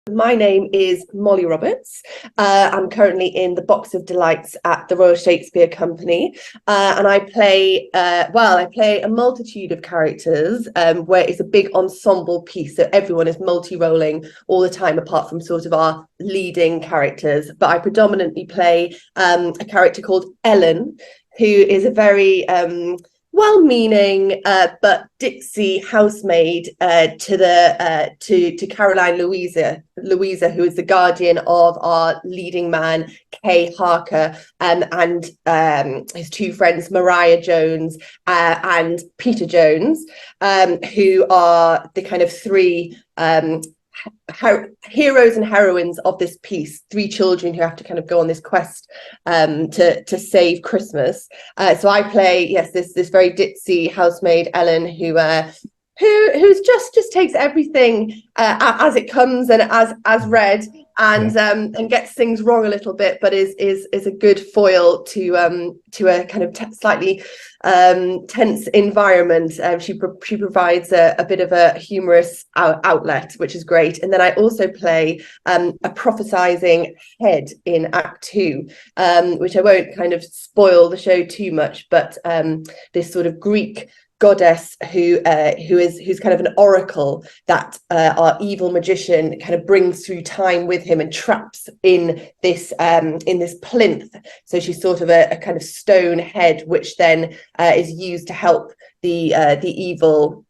My name is Molly Roberts. I'm currently in the Box of Delights at the Royal Shakespeare Company, and I play a multitude of characters, where it's a big ensemble piece. So everyone is multi-rolling all the time, apart from sort of our leading characters. But I predominantly play a character called Ellen, who is a very well-meaning but ditzy housemaid to Caroline Louisa, who is the guardian of our leading man Kay Harker, and his two friends Mariah Jones and Peter Jones, who are the kind of three heroes and heroines of this piece, three children who have to kind of go on this quest to save Christmas. So I play this very ditzy housemaid Ellen, who's just takes everything as it comes and as read, and gets things wrong a little bit, but is a good foil to a kind of slightly tense environment. She provides a bit of a humorous outlet, which is great. And then I also play a prophesying head in Act 2, which I won't kind of spoil the show too much, but this sort of Greek goddess who's kind of an oracle that our evil magician kind of brings through time with him and traps in this plinth. So she's sort of a kind of stone head, which then is used to help the evil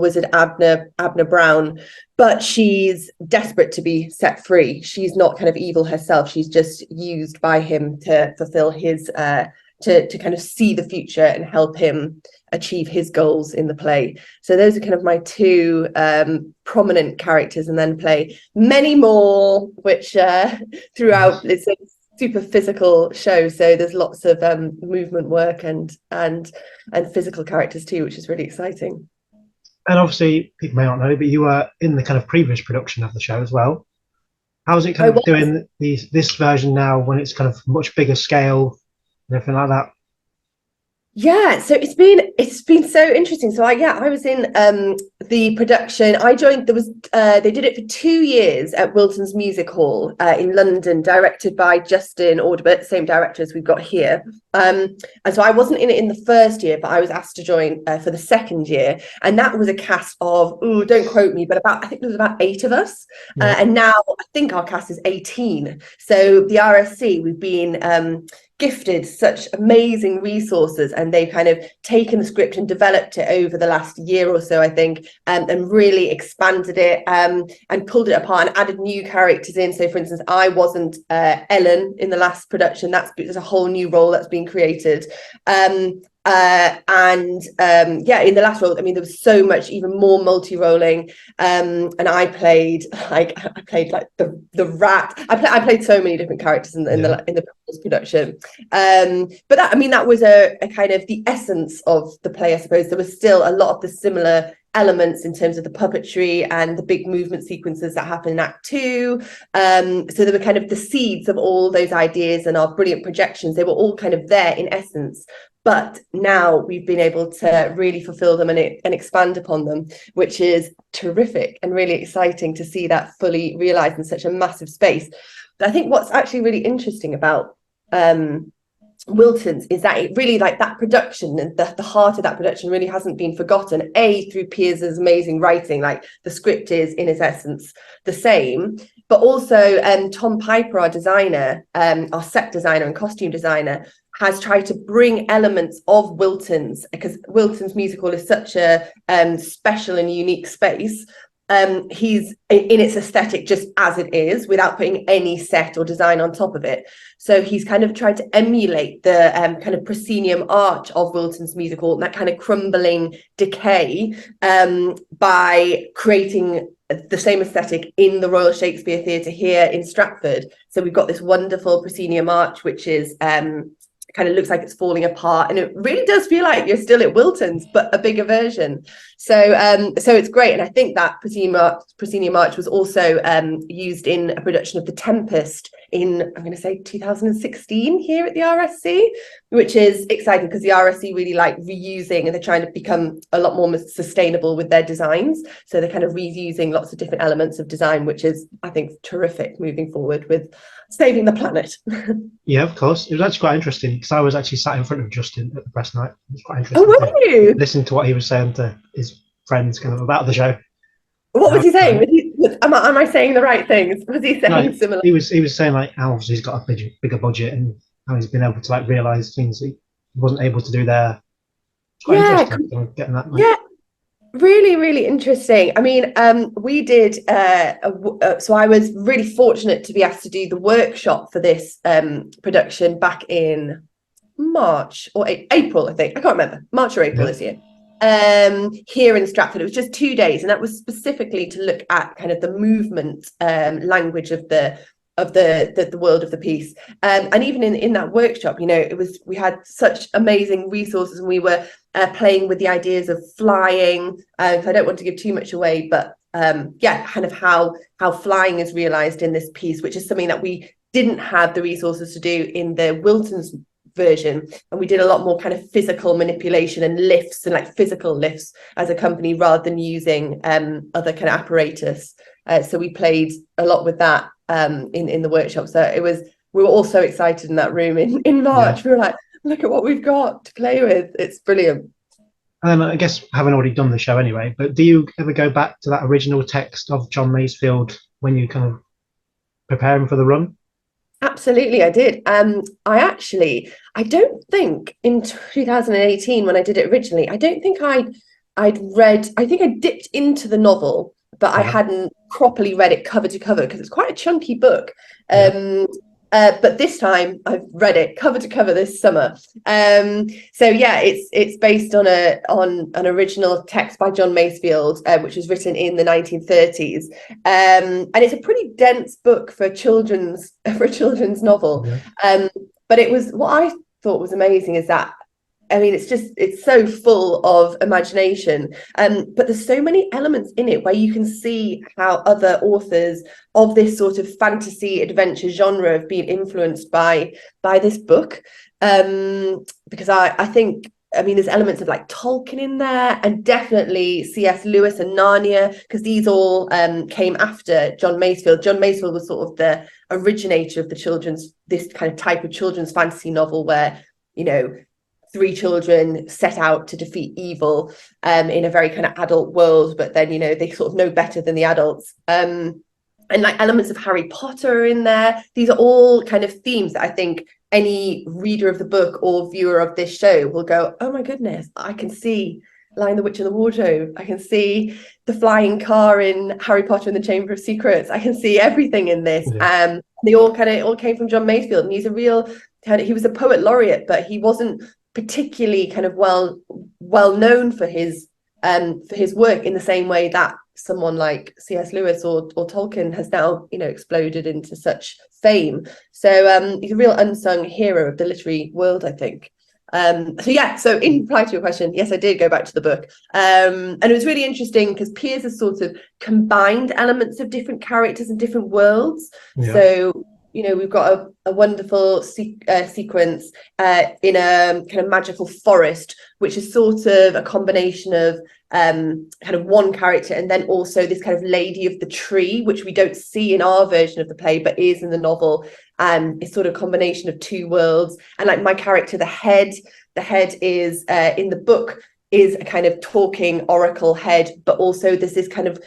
wizard Abner Brown. But she's desperate to be set free. She's not kind of evil herself. She's just used by him to fulfill his to kind of see the future and help him achieve his goals in the play. So those are kind of my two prominent characters, and then play many more, which throughout it's a super physical show, so there's lots of movement work and physical characters too, which is really exciting. And obviously, people may not know, but you were in the kind of previous production of the show as well. How's it kind of doing this version now, when it's kind of much bigger scale and everything like that? Yeah, so it's been so interesting. So I was in the production. I joined. They did it for 2 years at Wilton's Music Hall in London, directed by Justin Audibert, same director as we've got here. And so I wasn't in it in the first year, but I was asked to join for the second year, and that was a cast of, don't quote me, but I think there was about 8 of us, and now I think our cast is 18. So the RSC, we've been gifted such amazing resources, and they've kind of taken the script and developed it over the last year or so, I think, and really expanded it, and pulled it apart and added new characters in. So for instance, I wasn't Ellen in the last production. There's a whole new role that's been created, in the last role, I mean, there was so much even more multi-rolling, and I played like the rat. I played so many different characters in the production, but that was a kind of the essence of the play, I suppose. There was still a lot of the similar elements in terms of the puppetry and the big movement sequences that happen in Act 2. So there were kind of the seeds of all those ideas and our brilliant projections. They were all kind of there in essence. But now we've been able to really fulfill them and expand upon them, which is terrific and really exciting to see that fully realized in such a massive space. But I think what's actually really interesting about Wilton's is that it really, like, that production and the heart of that production really hasn't been forgotten, through Piers's amazing writing. Like, the script is in its essence the same, but also Tom Piper, our designer, our set designer and costume designer, has tried to bring elements of Wilton's, because Wilton's Music Hall is such a special and unique space. He's in its aesthetic just as it is, without putting any set or design on top of it. So he's kind of tried to emulate the kind of proscenium arch of Wilton's Music Hall, that kind of crumbling decay, by creating the same aesthetic in the Royal Shakespeare Theatre here in Stratford. So we've got this wonderful proscenium arch, which is kind of looks like it's falling apart, and it really does feel like you're still at Wilton's, but a bigger version. So it's great. And I think that proscenium arch was also used in a production of The Tempest in, I'm going to say 2016 here at the RSC, which is exciting because the RSC really like reusing, and they're trying to become a lot more sustainable with their designs. So they're kind of reusing lots of different elements of design, which is, I think, terrific moving forward with saving the planet. Yeah, of course. It was actually quite interesting because I was actually sat in front of Justin at the press night. It was quite Oh, interesting to were you? listen to what he was saying to his friends kind of about the show. What was he saying? Going. Am I saying the right things? Was he saying No, similar? he was saying like how obviously he's got a bigger budget and how he's been able to like realize things he wasn't able to do there. It's quite Yeah, interesting getting that. Like, yeah. Really, really interesting. I mean, we did, so I was really fortunate to be asked to do the workshop for this production back in March or April, I think. I can't remember, March or April this year, here in Stratford. It was just 2 days, and that was specifically to look at kind of the movement language of the world of the piece. And even in that workshop, you know, we had such amazing resources, and we were playing with the ideas of flying. I don't want to give too much away, but kind of how flying is realized in this piece, which is something that we didn't have the resources to do in the Wilton's version, and we did a lot more kind of physical manipulation and lifts and like physical lifts as a company rather than using other kind of apparatus. So we played a lot with that in the workshop. So we were all so excited in that room in March. We were like, look at what we've got to play with. It's brilliant. and I guess I haven't already done the show anyway, but do you ever go back to that original text of John Masefield when you kind of prepare him for the run? Absolutely, I did. I don't think in 2018 when I did it originally, I don't think I'd read. I think I dipped into the novel, but I hadn't properly read it cover to cover because it's quite a chunky book. But this time I've read it cover to cover this summer. So yeah, it's based on an original text by John Masefield, which was written in the 1930s. And it's a pretty dense book for a children's novel. But it was, what I thought was amazing is that, I mean, it's so full of imagination, but there's so many elements in it where you can see how other authors of this sort of fantasy adventure genre have been influenced by this book. Because I think, I mean, there's elements of like Tolkien in there, and definitely C.S. Lewis and Narnia, because these all came after John Masefield. John Masefield was sort of the originator of this kind of type of children's fantasy novel where, you know, 3 children set out to defeat evil in a very kind of adult world, but then, you know, they sort of know better than the adults. And like elements of Harry Potter are in there. These are all kind of themes that I think any reader of the book or viewer of this show will go, oh my goodness, I can see Lion, the Witch and the Wardrobe. I can see the flying car in Harry Potter and the Chamber of Secrets. I can see everything in this. They all came from John Masefield, and he's a real he was a poet laureate, but he wasn't particularly kind of well known for his work in the same way that someone like C.S. Lewis or Tolkien has now, you know, exploded into such fame. So he's a real unsung hero of the literary world, I think. So in reply to your question, yes, I did go back to the book, and it was really interesting because Piers has sort of combined elements of different characters and different worlds. So, you know, we've got a wonderful sequence in a kind of magical forest, which is sort of a combination of kind of one character and then also this kind of lady of the tree, which we don't see in our version of the play, but is in the novel. It's sort of a combination of 2 worlds. And like my character, the head is in the book is a kind of talking oracle head, but also there's this kind of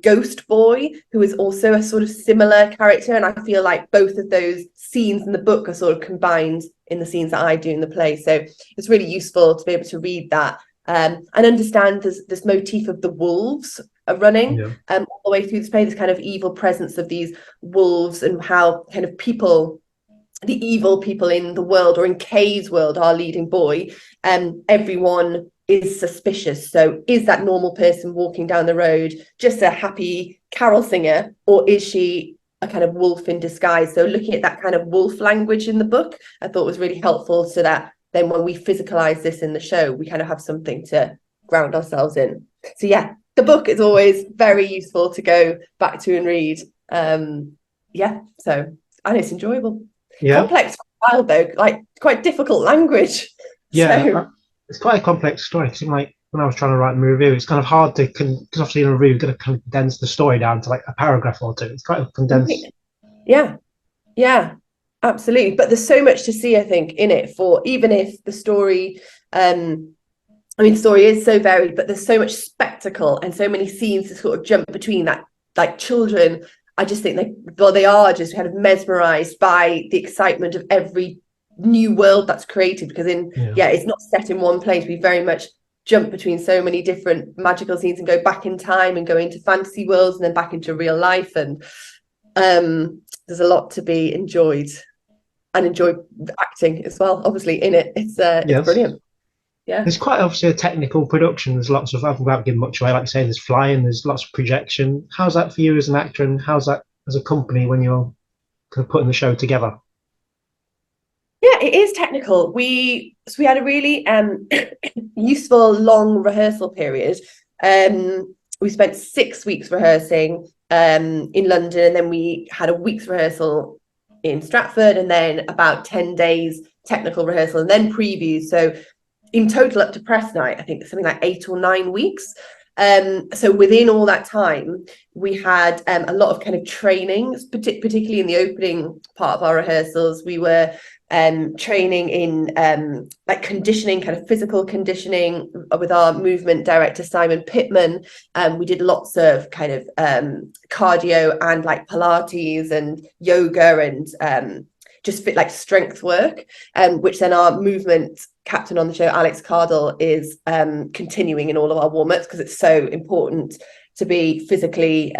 ghost boy who is also a sort of similar character, and I feel like both of those scenes in the book are sort of combined in the scenes that I do in the play. So it's really useful to be able to read that and understand this motif of the wolves are running all the way through this play, this kind of evil presence of these wolves, and how kind of the evil people in the world, or in Kay's world, our leading boy, everyone is suspicious. So is that normal person walking down the road just a happy carol singer, or is she a kind of wolf in disguise? So looking at that kind of wolf language in the book, I thought was really helpful, so that then when we physicalize this in the show, we kind of have something to ground ourselves in. So yeah, the book is always very useful to go back to and read. So and it's enjoyable. Yeah, Complex for a while though, like quite difficult language. yeah. So It's quite a complex story. 'Cause like when I was trying to write my review, it's kind of hard to because obviously in a review you're going to condense the story down to like a paragraph or two. It's quite a condensed. yeah, yeah, absolutely. But there's so much to see, I think, in it for even if the story, I mean, the story is so varied, but there's so much spectacle and so many scenes to sort of jump between that, like children. I just think they are just kind of mesmerized by the excitement of every new world that's created because it's not set in one place. We very much jump between so many different magical scenes and go back in time and go into fantasy worlds and then back into real life. And there's a lot to be enjoyed and enjoy acting as well. Obviously in it, it's Yes. brilliant. Yeah. There's quite obviously a technical production. There's lots of, without giving much away, like I say, there's flying, there's lots of projection. How's that for you as an actor, and how's that as a company when you're kind of putting the show together? Yeah, it is technical. We had a really useful long rehearsal period. We spent 6 weeks rehearsing in London, and then we had a week's rehearsal in Stratford, and then about 10 days technical rehearsal, and then previews. So in total, up to press night, I think something like 8 or 9 weeks. So within all that time, we had a lot of kind of trainings, particularly in the opening part of our rehearsals. We were training in like conditioning, kind of physical conditioning with our movement director, Simon Pittman. We did lots of kind of cardio and like Pilates and yoga and just fit like strength work, which then our movement captain on the show, Alex Cardle, is continuing in all of our warm-ups because it's so important to be physically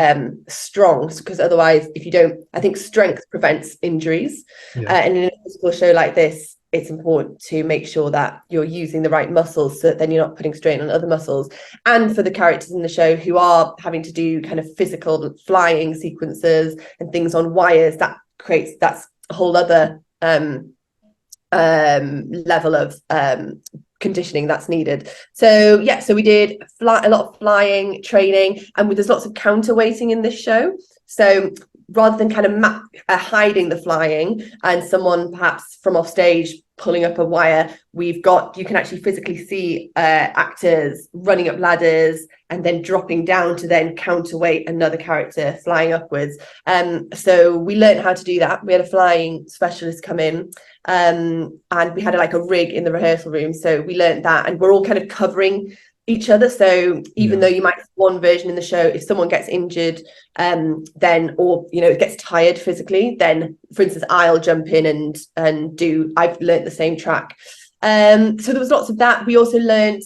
strong, because otherwise if you don't, I think strength prevents injuries. And in a physical show like this, it's important to make sure that you're using the right muscles so that then you're not putting strain on other muscles. And for the characters in the show who are having to do kind of physical flying sequences and things on wires, that's a whole other level of conditioning that's needed. So we did a lot of flying training, and there's lots of counterweighting in this show. So rather than kind of hiding the flying and someone perhaps from off stage pulling up a wire, you can actually physically see actors running up ladders and then dropping down to then counterweight another character flying upwards. So we learned how to do that. We had a flying specialist come in, and we had like a rig in the rehearsal room. So we learned that, and we're all kind of covering each other. So even though you might have one version in the show, if someone gets injured, then, or it gets tired physically, then for instance I'll jump in and I've learned the same track. So there was lots of that. We also learned,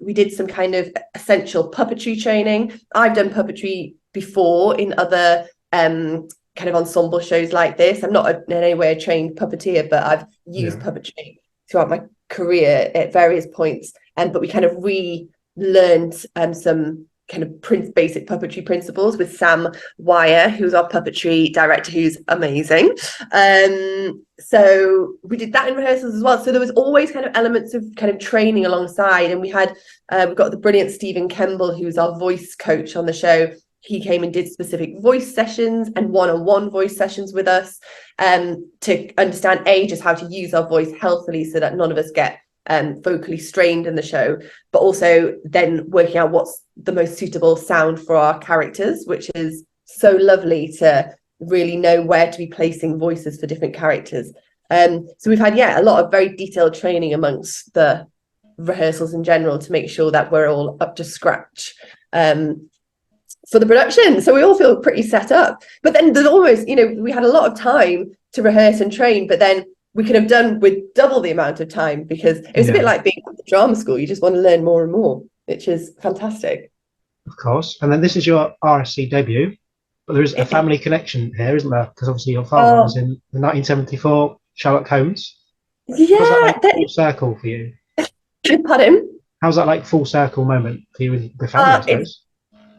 we did some kind of essential puppetry training. I've done puppetry before in other kind of ensemble shows like this. I'm not in any way a trained puppeteer, but I've used puppetry throughout my career at various points. But we kind of relearned some kind of basic puppetry principles with Sam Wire, who's our puppetry director, who's amazing. So we did that in rehearsals as well. So there was always kind of elements of kind of training alongside. And we've got the brilliant Stephen Kemble, who's our voice coach on the show. He came and did specific voice sessions and one-on-one voice sessions with us, to understand just how to use our voice healthily so that none of us get vocally strained in the show, but also then working out what's the most suitable sound for our characters, which is so lovely to really know where to be placing voices for different characters. So we've had a lot of very detailed training amongst the rehearsals in general to make sure that we're all up to scratch for the production. So we all feel pretty set up. But then there's almost, we had a lot of time to rehearse and train, but then we could have done with double the amount of time, because it was a bit like being at the drama school. You just want to learn more and more, which is fantastic. Of course. And then this is your RSC debut, but there is a family connection here, isn't there? Because obviously your father was in the 1974 Sherlock Holmes. Yeah. Was that like full circle for you? Pardon? How's that like full circle moment for you with the family, I suppose?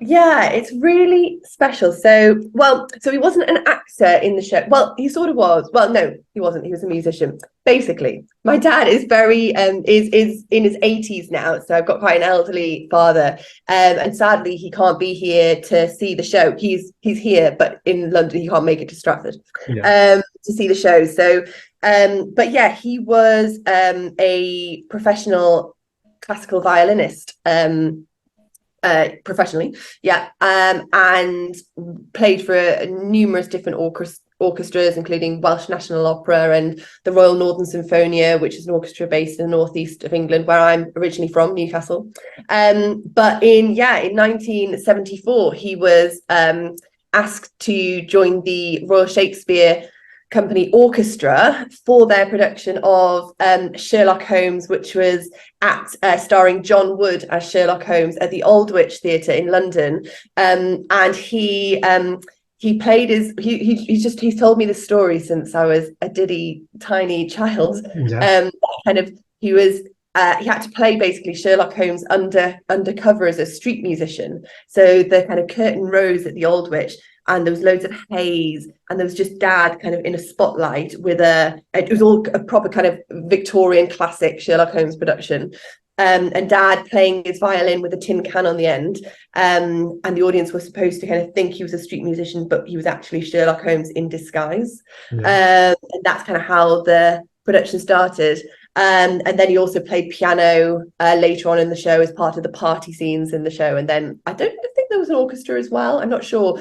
Yeah, it's really special. So he wasn't an actor in the show. Well, he sort of was. Well, no, he wasn't. He was a musician. Basically, my dad is very is in his 80s now, so I've got quite an elderly father. And sadly he can't be here to see the show. He's here, but in London he can't make it to Stratford to see the show. So but yeah, he was a professional classical violinist. Professionally, yeah, and played for numerous different orchestras, including Welsh National Opera and the Royal Northern Symphonia, which is an orchestra based in the northeast of England, where I'm originally from, Newcastle. But in 1974, he was asked to join the Royal Shakespeare Company orchestra for their production of Sherlock Holmes, which was starring John Wood as Sherlock Holmes at the Aldwych Theatre in London. And he played he's told me this story since I was a tiny child. Kind of he had to play basically Sherlock Holmes undercover as a street musician. So the kind of curtain rose at the Aldwych, and there was loads of haze, and there was just Dad kind of in a spotlight with it was all a proper kind of Victorian classic Sherlock Holmes production. And Dad playing his violin with a tin can on the end. And the audience was supposed to kind of think he was a street musician, but he was actually Sherlock Holmes in disguise. And that's kind of how the production started. And then he also played piano later on in the show as part of the party scenes in the show. And then I think there was an orchestra as well. I'm not sure.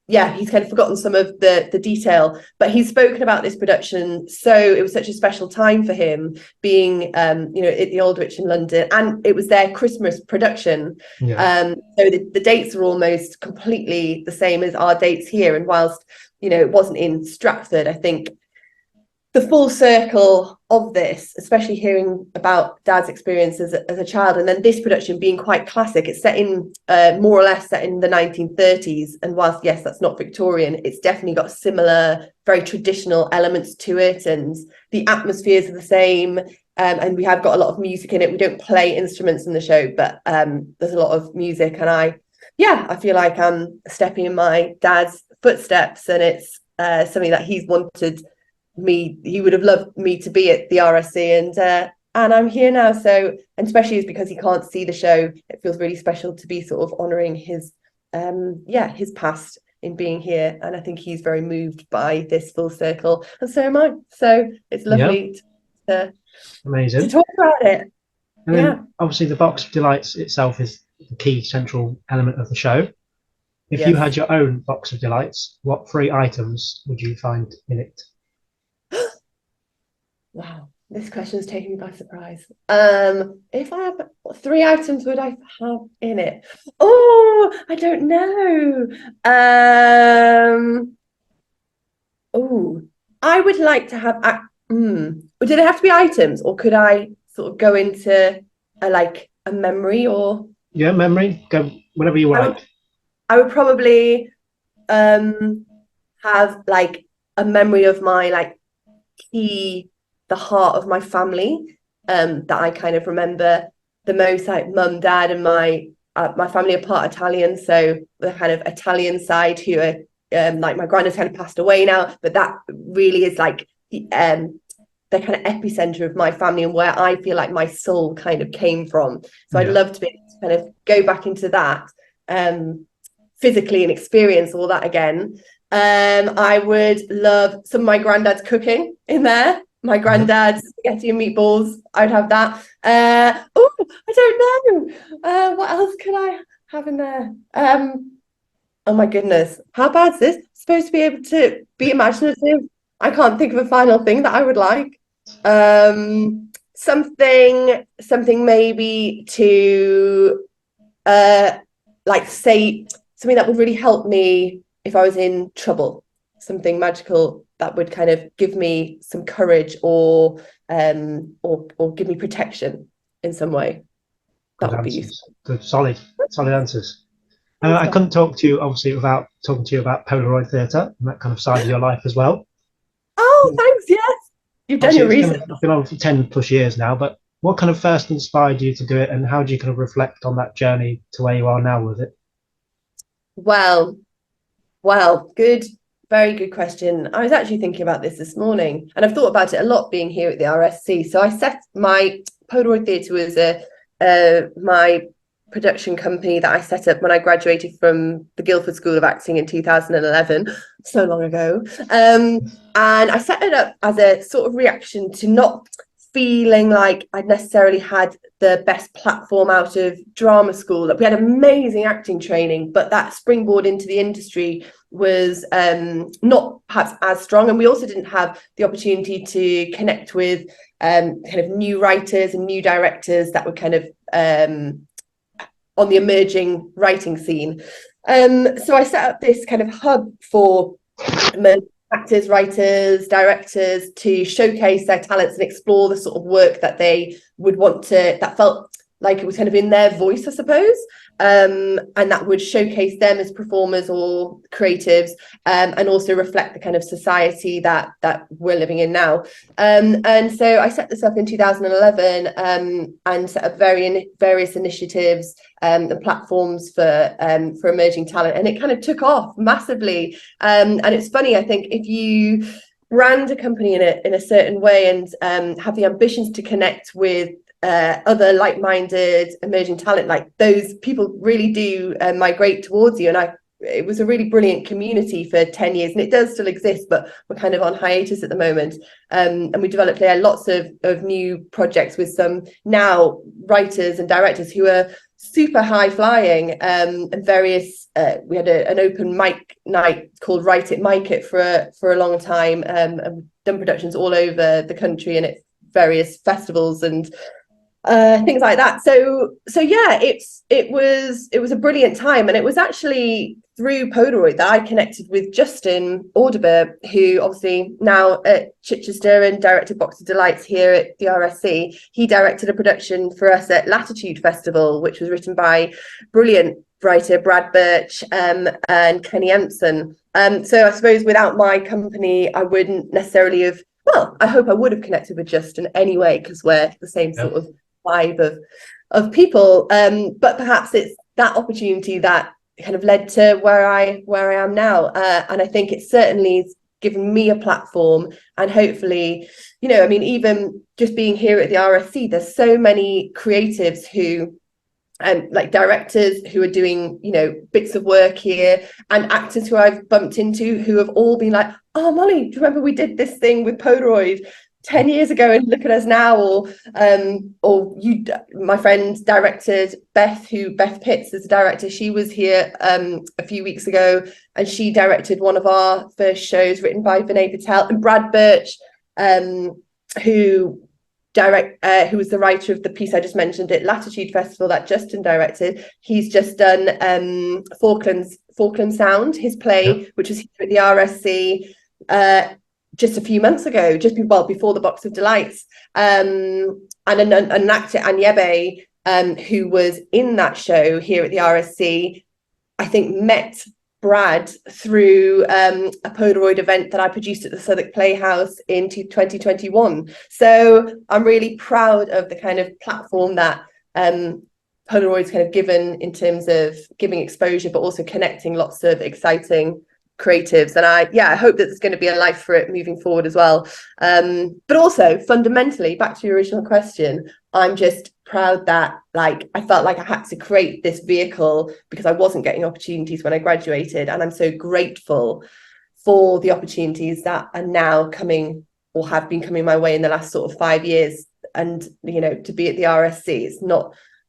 He's kind of forgotten some of the detail, but he's spoken about this production. So it was such a special time for him being, at the Aldwych in London, and it was their Christmas production. So the dates are almost completely the same as our dates here. And whilst, it wasn't in Stratford, I think the full circle of this, especially hearing about Dad's experience as a child, and then this production being quite classic. It's set in more or less set in the 1930s, and whilst yes, that's not Victorian, it's definitely got similar, very traditional elements to it, and the atmospheres are the same. And we have got a lot of music in it. We don't play instruments in the show, but there's a lot of music, and I feel like I'm stepping in my dad's footsteps, and it's something that he's wanted he would have loved me to be at the RSC, and I'm here now. So, and especially is because he can't see the show, it feels really special to be sort of honouring his past in being here, and I think he's very moved by this full circle, and so am I. So it's lovely to talk about it. And then obviously the Box of Delights itself is the key central element of the show. If you had your own Box of Delights, what 3 items would you find in it? Wow, this question is taking me by surprise. If I have, what 3 items would I have in it? Oh, I don't know. I would like to have. Did it have to be items, or could I sort of go into a memory or? Yeah, memory. Go whatever you like. I would probably have like a memory of my the heart of my family that I kind of remember the most, like mum, dad, and my family are part Italian, so the kind of Italian side who are like my granddad's kind of passed away now, but that really is like the kind of epicenter of my family and where I feel like my soul kind of came from. So I'd love to be able to kind of go back into that physically and experience all that again. I would love some of my granddad's cooking in there. My granddad's spaghetti and meatballs. I'd have that. I don't know. What else could I have in there? Oh my goodness. How bad is this? I'm supposed to be able to be imaginative. I can't think of a final thing that I would like. Something maybe to say something that would really help me if I was in trouble. Something magical that would kind of give me some courage or give me protection in some way. That would be useful. Good, solid answers. I couldn't talk to you obviously without talking to you about Polaroid Theatre and that kind of side of your life as well. Oh, thanks. Yes, you've done your research. I've been on for 10 plus years now, but what kind of first inspired you to do it, and how do you kind of reflect on that journey to where you are now with it? Well, well, good, very good question. I was actually thinking about this morning, and I've thought about it a lot being here at the RSC. So I set my Polaroid Theatre was my production company that I set up when I graduated from the Guildford School of Acting in 2011, so long ago. And I set it up as a sort of reaction to not feeling like I'd necessarily had the best platform out of drama school. Like, we had amazing acting training, but that springboard into the industry was not perhaps as strong. And we also didn't have the opportunity to connect with kind of new writers and new directors that were kind of on the emerging writing scene. So I set up this kind of hub for actors, writers, directors to showcase their talents and explore the sort of work that they would want to, that felt like it was kind of in their voice, I suppose, and that would showcase them as performers or creatives, and also reflect the kind of society that we're living in now. And so I set this up in 2011, and set up various initiatives and platforms for emerging talent, and it kind of took off massively. And it's funny, I think, if you brand a company in a certain way and have the ambitions to connect with other like-minded emerging talent, like, those people really do migrate towards you. And it was a really brilliant community for 10 years, and it does still exist, but we're kind of on hiatus at the moment. And we developed lots of new projects with some now writers and directors who are super high flying, and various we had an open mic night called Write It, Mic It for a long time, and done productions all over the country and at various festivals and things like that. So yeah, it was a brilliant time, and it was actually through Polaroid that I connected with Justin Audiber, who obviously now at Chichester and directed Box of Delights here at the RSC. He directed a production for us at Latitude Festival, which was written by brilliant writer Brad Birch and Kenny Empson. So I suppose without my company, I wouldn't necessarily have. Well, I hope I would have connected with Justin anyway, because we're the same sort of vibe of people, but perhaps it's that opportunity that kind of led to where I am now, and I think it certainly has given me a platform. And hopefully, I mean, even just being here at the RSC, there's so many creatives who like directors who are doing bits of work here, and actors who I've bumped into who have all been like, oh, Molly, do you remember we did this thing with Polaroid 10 years ago, and look at us now? Or my friend directed Beth Pitts is a director. She was here a few weeks ago, and she directed one of our first shows written by Vinay Patel. And Brad Birch, who was the writer of the piece I just mentioned at Latitude Festival that Justin directed. He's just done Falkland Sound, his play, which was here at the RSC just a few months ago, before the Box of Delights. And an actor, Anyebe, who was in that show here at the RSC, I think met Brad through a Polaroid event that I produced at the Southwark Playhouse in 2021. So I'm really proud of the kind of platform that Polaroid's kind of given in terms of giving exposure, but also connecting lots of exciting creatives. And I hope that there's going to be a life for it moving forward as well. But also fundamentally, back to your original question, I'm just proud that I felt like I had to create this vehicle because I wasn't getting opportunities when I graduated, and I'm so grateful for the opportunities that are now coming or have been coming my way in the last sort of 5 years. And to be at the RSC,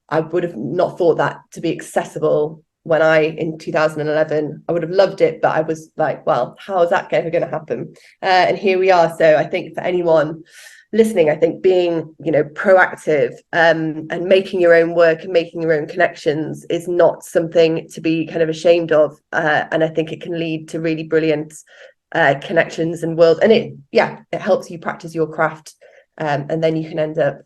I would have not thought that to be accessible when in 2011, I would have loved it, but I was like, well, how is that ever going to happen? And here we are. So I think for anyone listening, I think being, proactive and making your own work and making your own connections is not something to be kind of ashamed of. And I think it can lead to really brilliant connections and world. And it helps you practice your craft. And then you can end up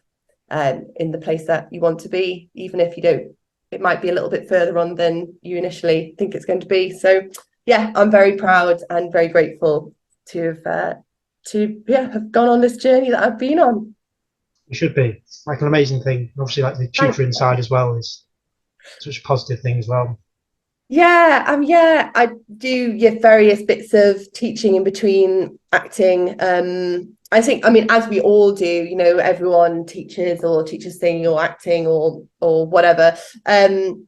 in the place that you want to be, even if you don't. It might be a little bit further on than you initially think it's going to be. So yeah, I'm very proud and very grateful to have gone on this journey that I've been on. You should be. It's like an amazing thing. Obviously, like the tutoring side as well is such a positive thing as well. Yeah, I do various bits of teaching in between acting. I think, I mean, as we all do, everyone teaches or teaches singing or acting or whatever. And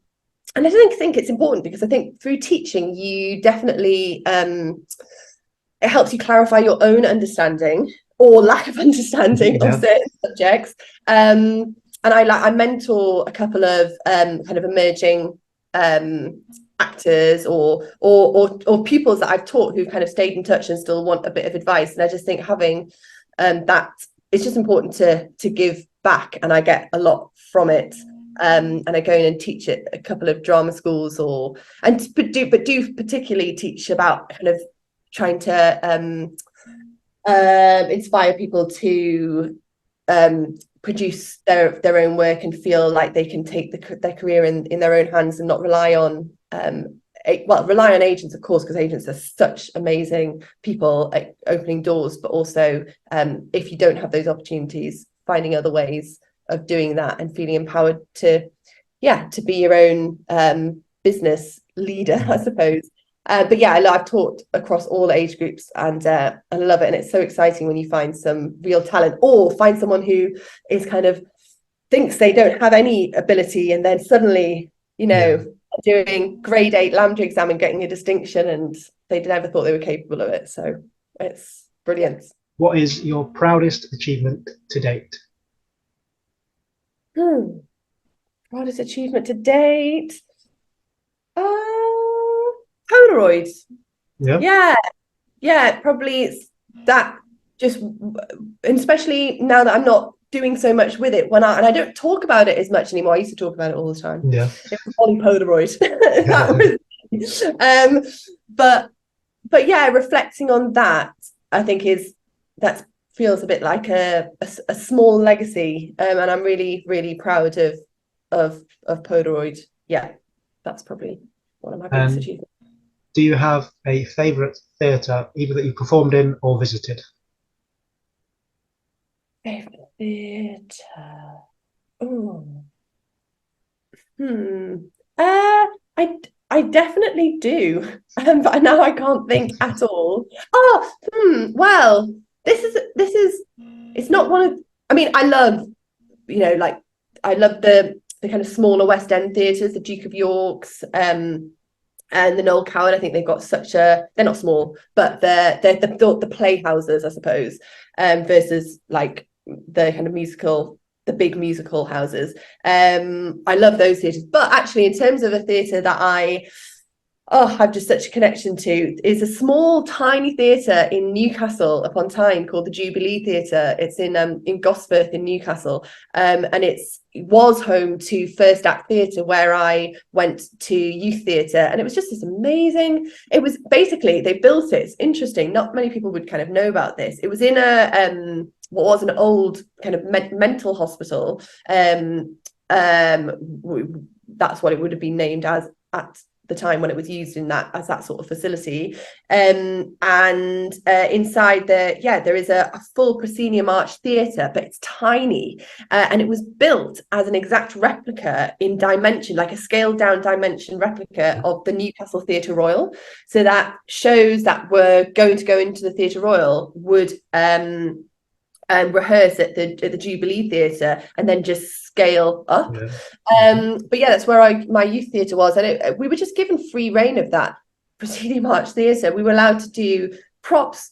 I don't think it's important because I think through teaching, you definitely it helps you clarify your own understanding or lack of understanding of Yeah. certain subjects. And I mentor a couple of kind of emerging actors or pupils that I've taught who've kind of stayed in touch and still want a bit of advice. And I just think having that, it's just important to give back, and I get a lot from it. And I go in and teach at a couple of drama schools, but do particularly teach about kind of trying to inspire people to produce their own work and feel like they can take their career in their own hands and not rely on rely on agents, of course, because agents are such amazing people at opening doors, but also if you don't have those opportunities, finding other ways of doing that and feeling empowered to be your own business leader, I suppose. But yeah, I've taught across all age groups, and I love it. And it's so exciting when you find some real talent or find someone who is kind of thinks they don't have any ability, and then suddenly, doing grade 8 Lambda exam and getting a distinction, and they never thought they were capable of it. So it's brilliant. What is your proudest achievement to date? Proudest achievement to date? Polaroid. Yeah. Yeah, probably it's that, just, and especially now that I'm not doing so much with it and I don't talk about it as much anymore. I used to talk about it all the time. Yeah. It was Polly Polaroid. That was but yeah, reflecting on that, I think that feels a bit like a small legacy. And I'm really, really proud of Polaroid. Yeah, that's probably one of my biggest achievements. Do you have a favourite theatre, either that you performed in or visited? Favourite theatre? Oh. I definitely do. But now I can't think at all. Well, this is it's not one of, I mean, I love, like, I love the kind of smaller West End theatres, the Duke of York's, and the Noel Coward. I think they've got they're not small, but they're the playhouses, I suppose, versus like the kind of the big musical houses. I love those theatres. But actually, in terms of a theatre that I've just such a connection to, is a small, tiny theatre in Newcastle-upon-Tyne called the Jubilee Theatre. It's in Gosforth in Newcastle, and it was home to First Act Theatre, where I went to youth theatre, and it was just this amazing. It was basically, they built it. It's interesting. Not many people would kind of know about this. It was in what was an old kind of mental hospital. That's what it would have been named as at the time when it was used as that sort of facility. And inside there is a full proscenium arch theatre, but it's tiny, and it was built as an exact replica in dimension, like a scaled down dimension replica of the Newcastle Theatre Royal. So that shows that were going to go into the Theatre Royal would rehearse at the Jubilee Theatre and then just scale up. But yeah, that's where my youth theatre was, and we were just given free reign of that proscenium arch theatre. We were allowed to do props,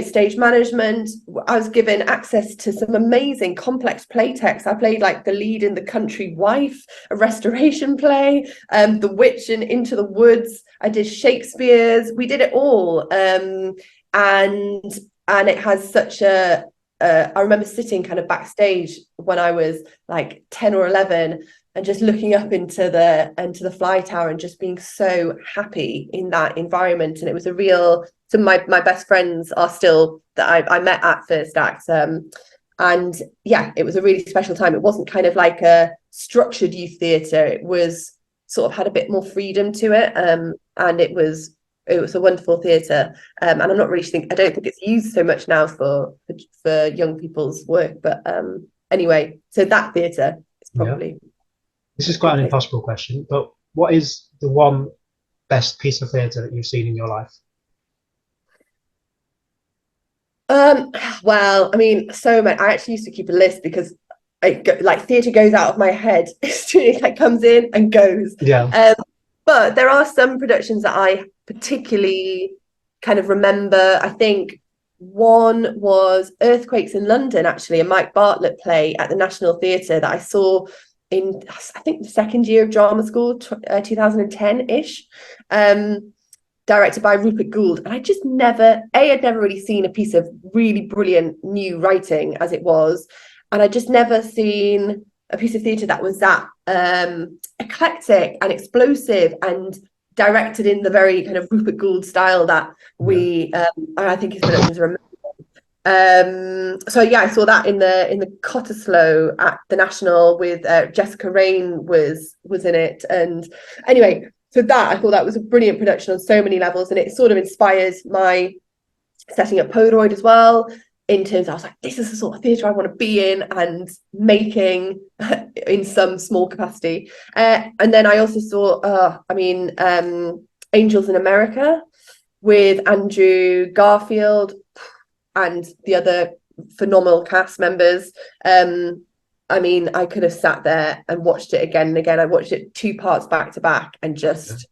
stage management. I was given access to some amazing complex play texts. I played like the lead in The Country Wife, a restoration play, The Witch in Into the Woods. I did Shakespeare's. We did it all, and it has such a I remember sitting kind of backstage when I was like 10 or 11 and just looking up into the fly tower and just being so happy in that environment. And it was some of my best friends are still that I met at First Act. And yeah, it was a really special time. It wasn't kind of like a structured youth theatre. It was sort of had a bit more freedom to it. And it was a wonderful theatre, and I don't think it's used so much now for young people's work, but anyway, so that theatre is probably this is quite an impossible question, but what is the one best piece of theatre that you've seen in your life? Well, I mean, so many. I actually used to keep a list because like theatre goes out of my head. It like comes in and goes. Yeah. But there are some productions that I particularly kind of remember. I think one was Earthquakes in London, actually, a Mike Bartlett play at the National Theatre that I saw in, I think, the second year of drama school, 2010-ish. Directed by Rupert Gould. And I just had never really seen a piece of really brilliant new writing as it was. And I just never seen a piece of theatre that was that eclectic and explosive and directed in the very kind of Rupert Gould style that I think his productions are amazing. So yeah, I saw that in the Cottesloe at the National with Jessica Raine was in it. And anyway, so that I thought that was a brilliant production on so many levels, and it sort of inspires my setting up Polaroid as well. In terms, I was like, this is the sort of theatre I want to be in and making in some small capacity. And then I also saw, Angels in America with Andrew Garfield and the other phenomenal cast members. I mean, I could have sat there and watched it again and again. I watched it 2 parts back to back and just,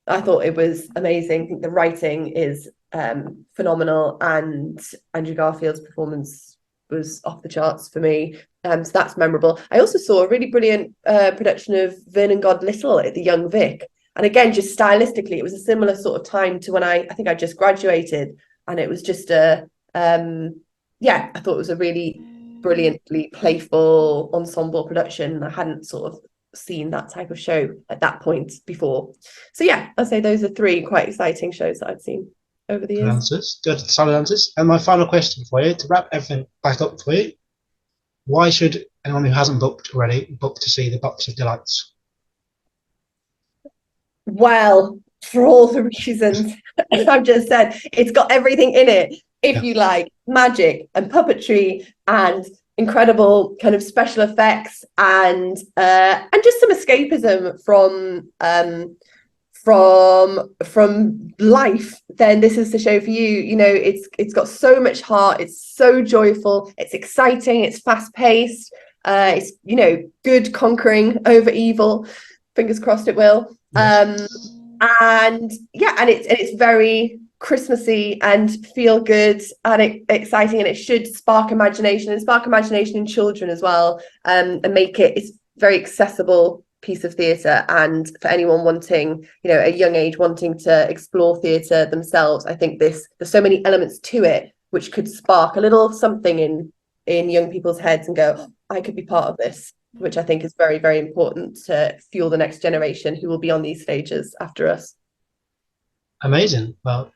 I thought it was amazing. I think the writing is phenomenal, and Andrew Garfield's performance was off the charts for me. So that's memorable. I also saw a really brilliant production of Vernon God Little at the Young Vic. And again, just stylistically, it was a similar sort of time to when I think I just graduated. And it was just I thought it was a really brilliantly playful ensemble production. I hadn't sort of seen that type of show at that point before. So yeah, I'd say those are 3 quite exciting shows that I've seen over the years. Good, solid answers. And my final question for you, to wrap everything back up for you, why should anyone who hasn't booked already book to see the Box of Delights? Well, for all the reasons I've just said, it's got everything in it. If you like magic and puppetry and incredible kind of special effects and just some escapism from life, then this is the show for you. You know, it's got so much heart, it's so joyful, it's exciting, it's fast-paced, it's, you know, good conquering over evil. Fingers crossed it will. And it's very Christmassy and feel good and exciting, and it should spark imagination in children as well, and make it's very accessible piece of theatre. And for anyone wanting, you know, a young age wanting to explore theatre themselves, I think there's so many elements to it which could spark a little something in young people's heads and go, oh, I could be part of this, which I think is very, very important to fuel the next generation who will be on these stages after us. Amazing. Well,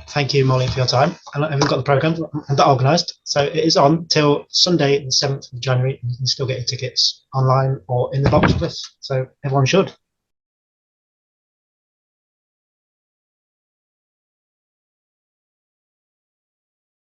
thank you, Molly, for your time. And I haven't got the programme organised. So it is on till Sunday, the 7th of January. You can still get your tickets online or in the box office. So everyone should.